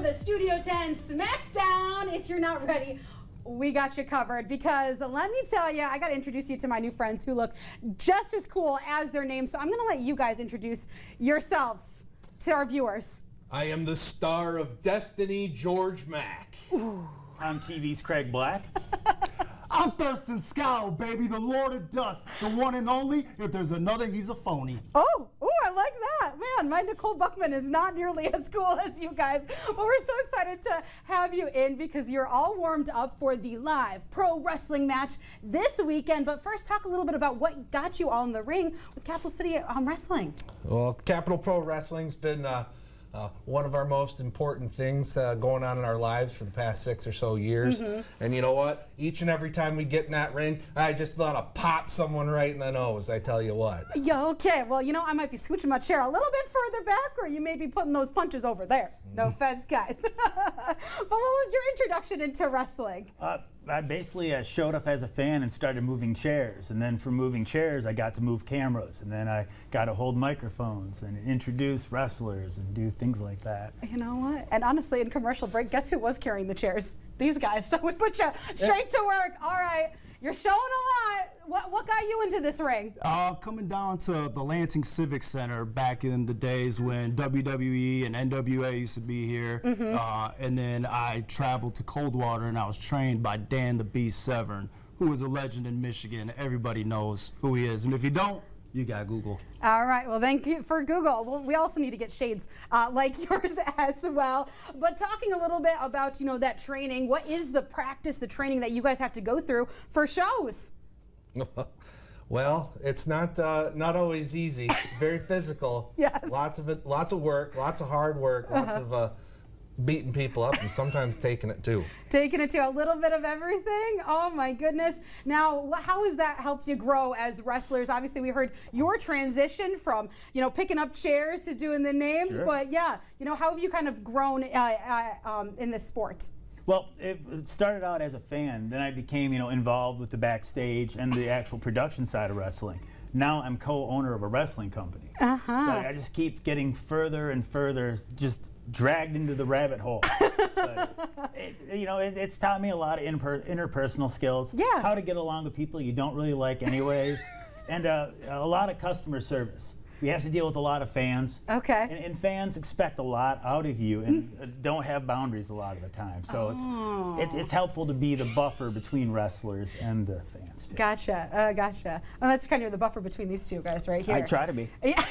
The Studio 10 Smackdown. If you're not ready, we got you covered, because let me tell you, I got to introduce you to my new friends who look just as cool as their names. So I'm going to let you guys introduce yourselves to our viewers. I am the star of Destiny, George Mack. Ooh. I'm TV's Craig Black. I'm Thurston Scowl, baby, the Lord of Dust, the one and only. If there's another, he's a phony. Oh, I like that. Man, my Nicole Buckman is not nearly as cool as you guys. But we're so excited to have you in because you're all warmed up for the live pro wrestling match this weekend. But first, talk a little bit about what got you all in the ring with Capital City Wrestling. Well, Capital Pro Wrestling's been one of our most important things going on in our lives for the past 6 or so years. And you know what? Each and every time we get in that ring, I just want to pop someone right in the nose, I tell you what. Yeah, okay. Well, you know, I might be scooching my chair a little bit further back, or you may be putting those punches over there. No offense, guys. But what was your introduction into wrestling? I basically showed up as a fan and started moving chairs, and then from moving chairs I got to move cameras, and then I got to hold microphones and introduce wrestlers and do things like that. You know what? And honestly, in commercial break, guess who was carrying the chairs? These guys. So we put you straight to work. All right. You're showing a lot. What got you into this ring? Coming down to the Lansing Civic Center back in the days when WWE and NWA used to be here. And then I traveled to Coldwater and I was trained by Dan the Beast Severn, who is a legend in Michigan. Everybody knows who he is. And if you don't, you got Google. All right, well, thank you for Google. Well, we also need to get shades like yours as well. But talking a little bit about, you know, that training, what is the practice, the training that you guys have to go through for shows? Well, it's not always easy. It's very physical. Yes. Lots of work, lots of hard work, lots of beating people up, and sometimes taking it too. Taking it to a little bit of everything? Oh my goodness. Now, how has that helped you grow as wwrestlers? Obviously, we heard your transition from, you know, picking up chairs to doing the names, but yeah, you know, how have you kind of grown in this sport? Well, it started out as a fan, then I became, you know, involved with the backstage and the actual production side of wrestling. Now I'm co-owner of a wrestling company. So I just keep getting further and further, just dragged into the rabbit hole. But it's taught me a lot of interpersonal skills. Yeah. How to get along with people you don't really like anyways. And a lot of customer service. We have to deal with a lot of fans. Okay. And fans expect a lot out of you and don't have boundaries a lot of the time. So it's helpful to be the buffer between wrestlers and the fans too. Gotcha. Gotcha. Well, that's kind of the buffer between these two guys right here. I try to be. Yeah.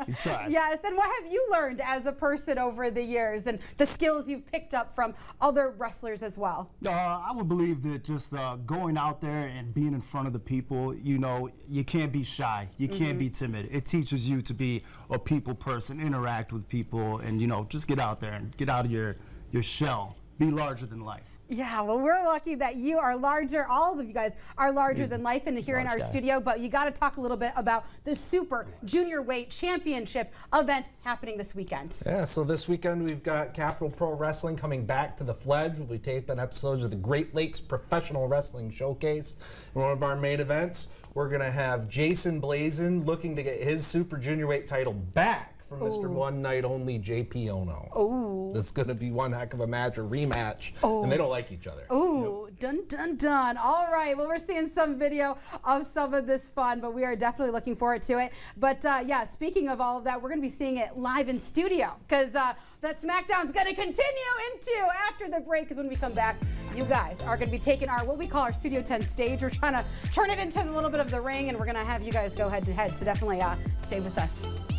He tries. Yes, and what have you learned as a person over the years and the skills you've picked up from other wrestlers as well? I would believe that just going out there and being in front of the people, you know, you can't be shy. You can't be timid. It teaches you to be a people person, interact with people, and, you know, just get out there and get out of your shell. Be larger than life. Yeah, well, we're lucky that you are larger. All of you guys are larger than life and here in our studio, but you got to talk a little bit about the Super Junior Weight Championship event happening this weekend. Yeah, so this weekend we've got Capital Pro Wrestling coming back to the Fledge. We'll be taping episodes of the Great Lakes Professional Wrestling Showcase. In one of our main events, we're going to have Jason Blazin looking to get his Super Junior Weight title back from Mr. One Night Only JP Ono. Oh. This is going to be one heck of a match, a rematch, and they don't like each other. Oh, dun dun dun. All right, well, we're seeing some video of some of this fun, but we are definitely looking forward to it. But yeah, speaking of all of that, we're going to be seeing it live in studio because that SmackDown's going to continue into after the break, because when we come back, you guys are going to be taking our, what we call our Studio 10 stage. We're trying to turn it into a little bit of the ring, and we're going to have you guys go head to head. So definitely stay with us.